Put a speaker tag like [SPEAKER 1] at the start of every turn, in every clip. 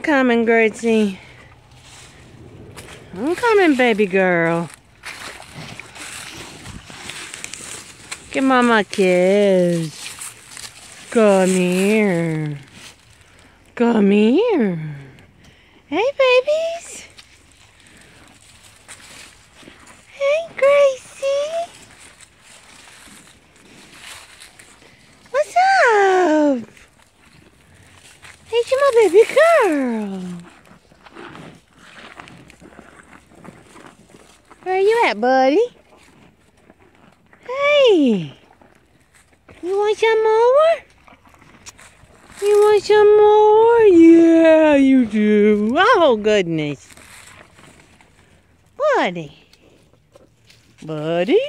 [SPEAKER 1] I'm coming, Gracie. I'm coming, baby girl. Give Mama a kiss. Come here. Come here. Hey, babies. Hey, Gracie. What's up? Hey, you're my baby girl. Where are you at, buddy? Hey. You want some more? You want some more? Yeah, you do. Oh, goodness. Buddy. Buddy?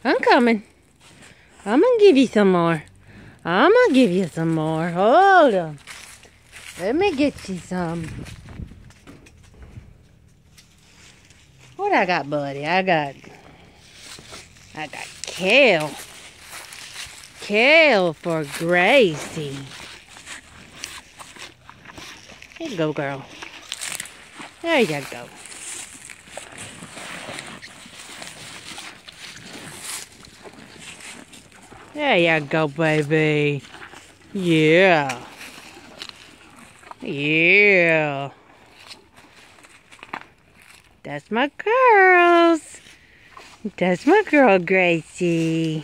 [SPEAKER 1] I'm coming. I'm going to give you some more. I'm going to give you some more. Hold on. Let me get you some. What I got, buddy? I got kale. Kale for Gracie. Here you go, girl. There you go. There you go, baby. Yeah. Yeah. That's my girls. That's my girl, Gracie.